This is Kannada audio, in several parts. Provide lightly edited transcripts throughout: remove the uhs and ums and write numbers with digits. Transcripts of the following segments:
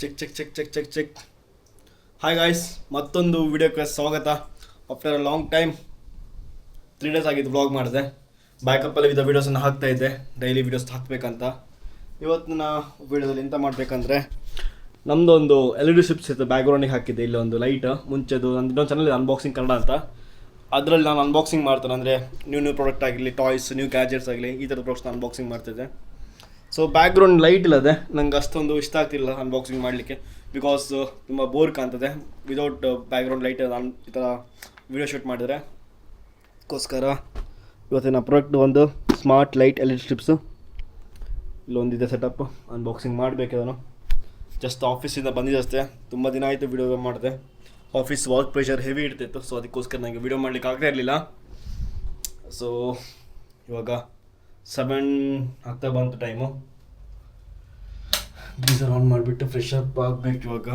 Check check check check check check. Hi guys, ಮತ್ತೊಂದು ವಿಡಿಯೋಕ್ಕೆ ಸ್ವಾಗತ. After a long time 3 days ಆಗಿದ್ದು ವ್ಲಾಗ್ ಮಾಡಿದೆ. ಬ್ಯಾಕಪ್ಪಲ್ಲಿ ವಿಧ ವೀಡಿಯೋಸನ್ನು ಹಾಕ್ತಾಯಿದ್ದೆ, ಡೈಲಿ ವೀಡಿಯೋಸ್ ಹಾಕಬೇಕಂತ. ಇವತ್ತಿನ ವೀಡಿಯೋದಲ್ಲಿ ಎಂತ ಮಾಡಬೇಕಂದ್ರೆ, ನಮ್ಮದು ಒಂದು LED ಸ್ಟ್ರಿಪ್ಸ್ ಇತ್ತು, ಬ್ಯಾಕ್ಗ್ರೌಂಡಿಗೆ ಹಾಕಿದ್ದೆ. ಇಲ್ಲಿ ಒಂದು ಲೈಟ್ ಮುಂಚೆದು ನಂದು ಇನ್ನೊಂದು ಚಾನಲ್ ಅನ್ಬಾಕ್ಸಿಂಗ್ ಕನ್ನಡ ಅಂತ. ಅದರಲ್ಲಿ ನಾನು ಅನ್ಬಾಕ್ಸಿಂಗ್ ಮಾಡ್ತೇನೆ, ಅಂದರೆ ನ್ಯೂ ಪ್ರಾಡಕ್ಟ್ ಆಗಿರಲಿ, ಟಾಯ್ಸ್, ನ್ಯೂ ಗ್ಯಾಜೆಟ್ಸ್ ಆಗಲಿ, ಈ ಥರದ ಪ್ರಾಡಕ್ಟ್ಸ್ನ ಅನ್ಬಾಕ್ಸಿಂಗ್ ಮಾಡ್ತಿದ್ದೆ. ಸೊ ಬ್ಯಾಕ್ಗ್ರೌಂಡ್ ಲೈಟ್ ಇಲ್ಲದೆ ನಂಗೆ ಅಷ್ಟೊಂದು ಇಷ್ಟ ಆಗ್ತಿಲ್ಲ ಅನ್ಬಾಕ್ಸಿಂಗ್ ಮಾಡಲಿಕ್ಕೆ, ಬಿಕಾಸ್ ತುಂಬ ಬೋರ್ ಕಾಣ್ತದೆ ವಿದೌಟ್ ಬ್ಯಾಕ್ಗ್ರೌಂಡ್ ಲೈಟ್. ನಾನು ಈ ಥರ ವಿಡಿಯೋ ಶೂಟ್ ಮಾಡಿದರೆ ಅದಕ್ಕೋಸ್ಕರ ಇವತ್ತಿನ ಪ್ರಾಡಕ್ಟ್ ಒಂದು ಸ್ಮಾರ್ಟ್ ಲೈಟ್ LED ಸ್ಟ್ರಿಪ್ಸು ಇಲ್ಲೊಂದಿದೆ ಸೆಟಪ್. ಅನ್ಬಾಕ್ಸಿಂಗ್ ಮಾಡಬೇಕು. ಅದನ್ನು ಜಸ್ಟ್ ಆಫೀಸಿಂದ ಬಂದಿದೆ ಅಷ್ಟೇ, ತುಂಬ ದಿನ ಆಯಿತು ವಿಡಿಯೋ ಮಾಡಿದೆ. ಆಫೀಸ್ ವರ್ಕ್ ಪ್ರೆಷರ್ ಹೆವಿ ಇರ್ತಿತ್ತು, ಸೊ ಅದಕ್ಕೋಸ್ಕರ ನನಗೆ ವಿಡಿಯೋ ಮಾಡಲಿಕ್ಕೆ ಆಗದೇ ಇರಲಿಲ್ಲ. ಸೊ ಇವಾಗ 7 ಆಗ್ತಾ ಬಂತು ಟೈಮು. ಗೀಸರ್ ಆನ್ ಮಾಡಿಬಿಟ್ಟು ಫ್ರೆಶ್ ಅಪ್ ಆಗಬೇಕು ಇವಾಗ.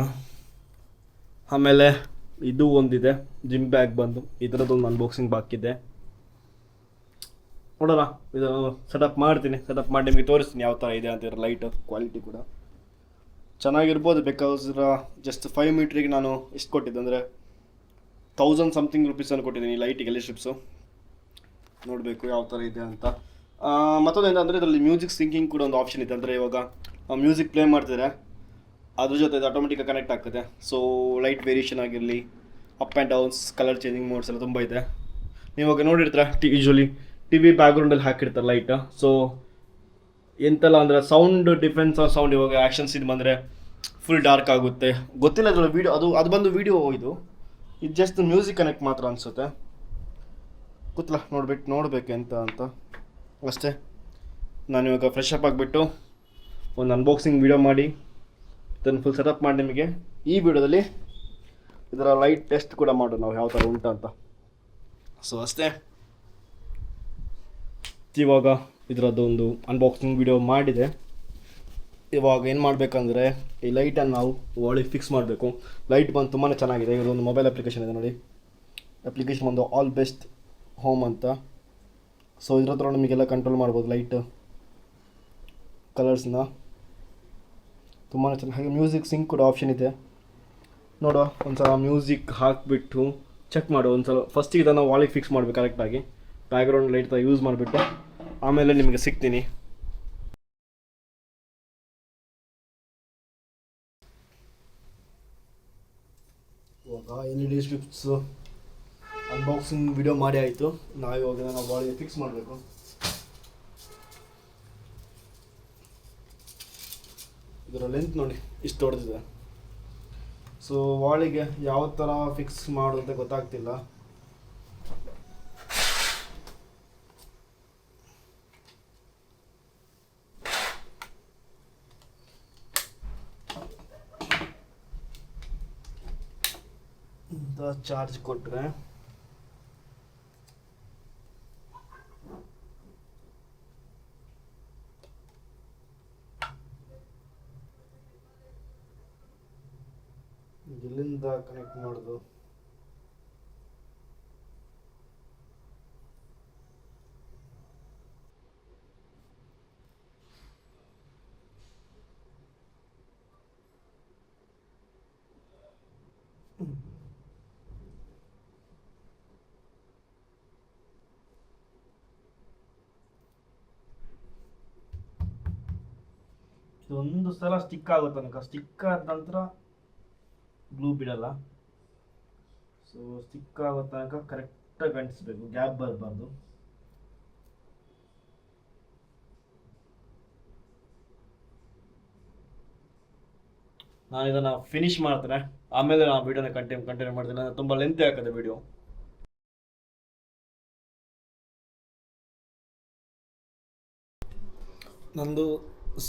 ಆಮೇಲೆ ಇದು ಒಂದಿದೆ ಜಿಮ್ ಬ್ಯಾಗ್ ಬಂದು, ಈ ಥರದ್ದೊಂದು ಅನ್ಬಾಕ್ಸಿಂಗ್ ಬಾಕಿದೆ. ನೋಡೋಣ, ಇದು ಸೆಟಪ್ ಮಾಡ್ತೀನಿ. ಸೆಟಪ್ ಮಾಡಿ ನಿಮಗೆ ತೋರಿಸ್ತೀನಿ ಯಾವ ಥರ ಇದೆ ಅಂತ. ಲೈಟ್ ಕ್ವಾಲಿಟಿ ಕೂಡ ಚೆನ್ನಾಗಿರ್ಬೋದು, ಬಿಕಾಸ್ ಜಸ್ಟ್ 5 ಮೀಟ್ರಿಗೆ ನಾನು ಎಷ್ಟು ಕೊಟ್ಟಿದ್ದೆ ಅಂದರೆ 1000 ಸಮಥಿಂಗ್ ರುಪೀಸನ್ನು ಕೊಟ್ಟಿದ್ದೀನಿ ಲೈಟಿಗೆ LED ಸ್ಟ್ರಿಪ್ಸು. ನೋಡಬೇಕು ಯಾವ ಥರ ಇದೆ ಅಂತ. ಮತ್ತೊಂದು ಏನಂದರೆ ಇದರಲ್ಲಿ ಮ್ಯೂಸಿಕ್ ಸಿಂಕಿಂಗ್ ಕೂಡ ಒಂದು ಆಪ್ಷನ್ ಇದೆ. ಅಂದರೆ ಇವಾಗ ಮ್ಯೂಸಿಕ್ ಪ್ಲೇ ಮಾಡ್ತಿದ್ರೆ ಅದ್ರ ಜೊತೆ ಇದು ಆಟೋಮೆಟಿಕಾಗಿ ಕನೆಕ್ಟ್ ಆಗ್ತದೆ. ಸೊ ಲೈಟ್ ವೇರಿಯೇಷನ್ ಆಗಿರಲಿ, up and downs, colour changing modes ಎಲ್ಲ ತುಂಬ ಇದೆ. ನೀವಾಗ ನೋಡಿರ್ತೀರ ಯೂಶ್ವಲಿ TV ಬ್ಯಾಕ್ಗ್ರೌಂಡಲ್ಲಿ ಹಾಕಿರ್ತಾರೆ ಲೈಟ್. ಸೊ ಎಂತೆಲ್ಲ ಅಂದರೆ ಸೌಂಡ್ ಡಿಫೆನ್ಸ್ ಸೌಂಡ್, ಇವಾಗ ಆ್ಯಕ್ಷನ್ ಸೀನ್ ಬಂದರೆ ಫುಲ್ ಡಾರ್ಕ್ ಆಗುತ್ತೆ. ಗೊತ್ತಿಲ್ಲ ಇದರಲ್ಲಿ ವೀಡಿಯೋ, ಅದು ಬಂದು ವೀಡಿಯೋ ಇದು ಜಸ್ಟ್ ಮ್ಯೂಸಿಕ್ ಕನೆಕ್ಟ್ ಮಾತ್ರ ಅನಿಸುತ್ತೆ. ಗೊತ್ತಿಲ್ಲ, ನೋಡಬೇಕು ಎಂತ ಅಂತ ಅಷ್ಟೇ. ನಾನು ಇವಾಗ ಫ್ರೆಶ್ ಅಪ್ ಆಗಿಬಿಟ್ಟು ಒಂದು ಅನ್ಬಾಕ್ಸಿಂಗ್ ವಿಡಿಯೋ ಮಾಡಿ ಇದನ್ನು ಫುಲ್ ಸೆಟಪ್ ಮಾಡಿ ನಿಮಗೆ ಈ ವಿಡಿಯೋದಲ್ಲಿ ಇದರ ಲೈಟ್ ಟೆಸ್ಟ್ ಕೂಡ ಮಾಡೋಣ ನಾವು ಯಾವ ಥರ ಉಂಟು ಅಂತ. ಸೊ ಅಷ್ಟೇ, ಇವಾಗ ಇದರದ್ದು ಒಂದು ಅನ್ಬಾಕ್ಸಿಂಗ್ ವಿಡಿಯೋ ಮಾಡಿದೆ. ಇವಾಗ ಏನು ಮಾಡಬೇಕಂದ್ರೆ ಈ ಲೈಟನ್ನು ನಾವು ಒಳಗೆ ಫಿಕ್ಸ್ ಮಾಡಬೇಕು. ಲೈಟ್ ಬಂದು ತುಂಬಾ ಚೆನ್ನಾಗಿದೆ. ಇದೊಂದು ಮೊಬೈಲ್ ಅಪ್ಲಿಕೇಶನ್ ಇದೆ ನೋಡಿ. ಅಪ್ಲಿಕೇಶನ್ ಒಂದು ಆಲ್ ಬೆಸ್ಟ್ ಹೋಮ್ ಅಂತ. ಸೊ ಇದ್ರ ಹತ್ರ ನಿಮಗೆಲ್ಲ ಕಂಟ್ರೋಲ್ ಮಾಡ್ಬೋದು ಲೈಟ್ ಕಲರ್ಸ್ನ. ತುಂಬಾ ಚೆನ್ನಾಗಿ. ಹಾಗೆ ಮ್ಯೂಸಿಕ್ ಸಿಂಕ್ ಕೂಡ ಆಪ್ಷನ್ ಇದೆ. ನೋಡುವ, ಒಂದು ಸಲ ಮ್ಯೂಸಿಕ್ ಹಾಕಿಬಿಟ್ಟು ಚೆಕ್ ಮಾಡು ಒಂದು ಸಲ. ಫಸ್ಟಿಗೆ ಇದನ್ನು ವಾಲಿಗೆ ಫಿಕ್ಸ್ ಮಾಡಬೇಕು ಕರೆಕ್ಟಾಗಿ, ಬ್ಯಾಕ್ಗ್ರೌಂಡ್ ಲೈಟ್ ಥರ ಯೂಸ್ ಮಾಡಿಬಿಟ್ಟು ಆಮೇಲೆ ನಿಮಗೆ ಸಿಗ್ತೀನಿ. ಇವಾಗ LED ಸ್ಟ್ರಿಪ್ಸ್ ಅನ್ಬಾಕ್ಸಿಂಗ್ ವಿಡಿಯೋ ಮಾಡಿ ಆಯಿತು. ಇವಾಗ ನಾವು ವಾಲಿಗೆ ಫಿಕ್ಸ್ ಮಾಡಬೇಕು. ಇದರ ಲೆಂತ್ ನೋಡಿ ಇಷ್ಟು ದೊಡ್ಡದಿದೆ. ಸೊ ವಾಲಿಗೆ ಯಾವ ಥರ ಫಿಕ್ಸ್ ಮಾಡೋದಂತ ಗೊತ್ತಾಗ್ತಿಲ್ಲ. ಚಾರ್ಜ್ ಕೊಟ್ಟರೆ ಇಲ್ಲಿಂದ ಕನೆಕ್ಟ್ ಮಾಡೋದು. ಇದೊಂದು ಸಲ ಸ್ಟಿಕ್ ಆಗೋ ತನಕ, ಸ್ಟಿಕ್ ಆದ ನಂತರ ಗ್ಲೂ ಬಿಡಲ್ಲ. ಸೊ ಸ್ಟಿಕ್ ಆಗೋ ತನಕ ಕರೆಕ್ಟಾಗಿ ಅಂಟಿಸ್ಬೇಕು, ಗ್ಯಾಪ್ ಬರಬಾರ್ದು. ನಾನು ಇದನ್ನು ಫಿನಿಶ್ ಮಾಡ್ತೇನೆ, ಆಮೇಲೆ ನಾನು ವಿಡಿಯೋನ ಕಂಟಿನ್ಯೂ ಮಾಡ್ತೇನೆ. ತುಂಬ ಲೆಂತಿ ಆಗ್ತದೆ ವಿಡಿಯೋ. ನಂದು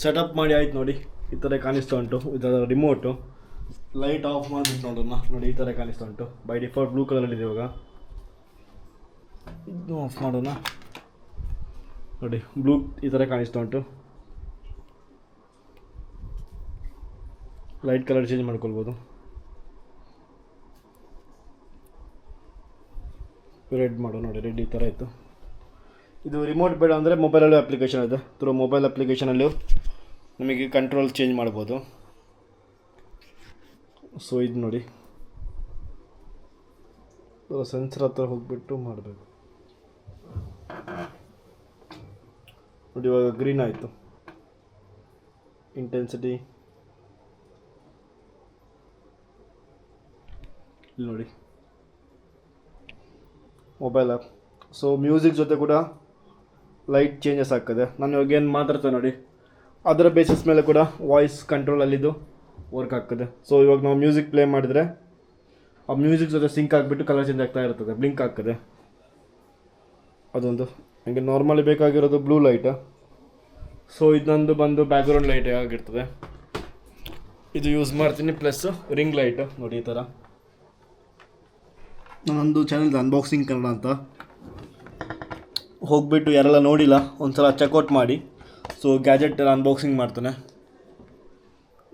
ಸೆಟಪ್ ಮಾಡಿ ಆಯ್ತು ನೋಡಿ. ಈ ಥರ ಕಾಣಿಸ್ತಾ ಉಂಟು. ಇದರ ರಿಮೋಟು ಲೈಟ್ ಆಫ್ ಮಾಡಿಬಿಟ್ಟು ನೋಡೋಣ. ನೋಡಿ ಈ ಥರ ಕಾಣಿಸ್ತಾ ಉಂಟು. ಬೈ ಡಿಫಾಲ್ಟ್ ಬ್ಲೂ ಕಲರಲ್ಲಿದೆ. ಇವಾಗ ಇದು ಆಫ್ ಮಾಡೋಣ. ನೋಡಿ ಬ್ಲೂ ಈ ಥರ ಕಾಣಿಸ್ತಾ ಉಂಟು. ಲೈಟ್ ಕಲರ್ ಚೇಂಜ್ ಮಾಡ್ಕೊಳ್ಬೋದು. ರೆಡ್ ಮಾಡೋ ನೋಡಿ, ರೆಡ್ ಈ ಥರ ಇತ್ತು. ಇದು ರಿಮೋಟ್ ಬೇಡ ಅಂದರೆ ಮೊಬೈಲಲ್ಲೂ ಅಪ್ಲಿಕೇಶನ್ ಇದೆ. ಥ್ರೂ ಮೊಬೈಲ್ ಅಪ್ಲಿಕೇಶನಲ್ಲೂ ನಮಗೆ ಕಂಟ್ರೋಲ್ ಚೇಂಜ್ ಮಾಡ್ಬೋದು. ಸೊ ಇದು ನೋಡಿ, ಸೆನ್ಸರ್ ಹತ್ರ ಹೋಗ್ಬಿಟ್ಟು ಮಾಡಬೇಕು ನೋಡಿ. ಇವಾಗ ಗ್ರೀನ್ ಆಯಿತು, ಇಂಟೆನ್ಸಿಟಿ ಇಲ್ಲಿ ನೋಡಿ, ಮೊಬೈಲ್ ಆ್ಯಪ್. ಸೊ ಮ್ಯೂಸಿಕ್ ಜೊತೆ ಕೂಡ ಲೈಟ್ ಚೇಂಜಸ್ ಆಗ್ತದೆ. ನಾನು ಇವಾಗ ಏನು ಮಾತಾಡ್ತೇನೆ ನೋಡಿ, ಅದರ ಬೇಸಿಸ್ ಮೇಲೆ ಕೂಡ ವಾಯ್ಸ್ ಕಂಟ್ರೋಲಲ್ಲಿದ್ದು ವರ್ಕ್ ಆಗ್ತದೆ. ಸೊ ಇವಾಗ ನಾವು ಮ್ಯೂಸಿಕ್ ಪ್ಲೇ ಮಾಡಿದರೆ ಆ ಮ್ಯೂಸಿಕ್ ಜೊತೆ ಸಿಂಕ್ ಆಗಿಬಿಟ್ಟು ಕಲರ್ ಚೇಂಜ್ ಆಗ್ತಾ ಇರ್ತದೆ, ಬ್ಲಿಂಕ್ ಆಗ್ತದೆ. ಅದೊಂದು ನನಗೆ ನಾರ್ಮಲಿ ಬೇಕಾಗಿರೋದು ಬ್ಲೂ ಲೈಟ್. ಸೊ ಇದೊಂದು ಬಂದು ಬ್ಯಾಕ್ಗ್ರೌಂಡ್ ಲೈಟ್ ಆಗಿರ್ತದೆ, ಇದು ಯೂಸ್ ಮಾಡ್ತೀನಿ. ಪ್ಲಸ್ ರಿಂಗ್ ಲೈಟ್ ನೋಡಿ, ಈ ಥರ. ನಾನೊಂದು ಚಾನಲ್ ಅನ್ಬಾಕ್ಸಿಂಗ್ ಕನ್ನಡ ಅಂತ, ಹೋಗ್ಬಿಟ್ಟು ಯಾರೆಲ್ಲ ನೋಡಿಲ್ಲ ಒಂದ್ಸಲ ಚೆಕ್ಔಟ್ ಮಾಡಿ. ಸೊ ಗ್ಯಾಜೆಟ್ ಎಲ್ಲ ಅನ್ಬಾಕ್ಸಿಂಗ್ ಮಾಡ್ತಾನೆ.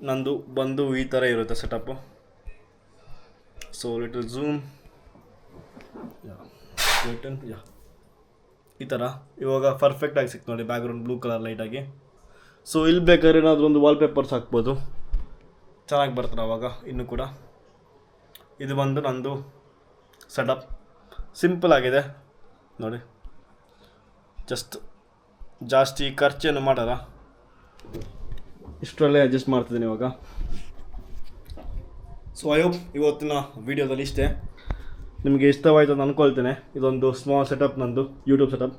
ನಂದು ಬಂದು ಈ ಥರ ಇರುತ್ತೆ ಸೆಟಪ್ಪು. ಸೊ ಲಿಟಲ್ ಝೂಮ್, ಈ ಥರ ಇವಾಗ ಪರ್ಫೆಕ್ಟಾಗಿ ಸಿಕ್ತು ನೋಡಿ, ಬ್ಯಾಕ್ಗ್ರೌಂಡ್ ಬ್ಲೂ ಕಲರ್ ಲೈಟಾಗಿ. ಸೊ ಇಲ್ಲಿ ಬೇಕಾದ್ರೆ ಏನಾದರೂ ಒಂದು ವಾಲ್ಪೇಪರ್ಸ್ ಹಾಕ್ಬೋದು, ಚೆನ್ನಾಗಿ ಬರ್ತಾರೆ ಅವಾಗ ಇನ್ನೂ ಕೂಡ. ಇದು ಬಂದು ನಂದು ಸೆಟಪ್, ಸಿಂಪಲ್ ಆಗಿದೆ ನೋಡಿ, ಜಸ್ಟ್ ಜಾಸ್ತಿ ಖರ್ಚೇನು ಮಾಡಲ್ಲ, ಇಷ್ಟರಲ್ಲೇ ಅಡ್ಜಸ್ಟ್ ಮಾಡ್ತಿದ್ದೀನಿ ಇವಾಗ. ಸೊ ಐ ಹೋಪ್ ಇವತ್ತಿನ ವೀಡಿಯೋದಲ್ಲಿ ಇಷ್ಟೇ, ನಿಮಗೆ ಇಷ್ಟವಾಯಿತು ಅಂತ ಅಂದ್ಕೊಳ್ತೇನೆ. ಇದೊಂದು ಸ್ಮಾಲ್ ಸೆಟಪ್ ನಂದು, ಯೂಟ್ಯೂಬ್ ಸೆಟಪ್,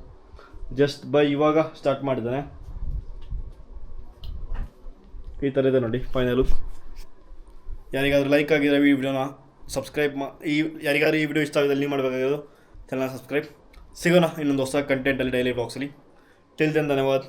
ಜಸ್ಟ್ ಇವಾಗ ಸ್ಟಾರ್ಟ್ ಮಾಡಿದ್ದೇನೆ. ಈ ಥರ ಇದೆ ನೋಡಿ ಫೈನಲ್ ಲುಕ್. ಯಾರಿಗಾದ್ರೂ ಲೈಕ್ ಆಗಿರೋ ಈ ವಿಡಿಯೋನ ಸಬ್ಸ್ಕ್ರೈಬ್ ಯಾರಿಗಾದ್ರೂ ಈ ವಿಡಿಯೋ ಇಷ್ಟ ಆಗಿದ್ರೆ ನೀವು ಮಾಡಬೇಕಾಗಿರೋದು ಚಾನಲ್ ಸಬ್ಸ್ಕ್ರೈಬ್. ಸಿಗೋಣ ಇನ್ನೊಂದು ಹೊಸ ಕಂಟೆಂಟಲ್ಲಿ, ಡೈಲಿ ಬ್ಲಾಗ್ಸಲ್ಲಿ. ಟಿಲ್ ದೆನ್ ಧನ್ಯವಾದ.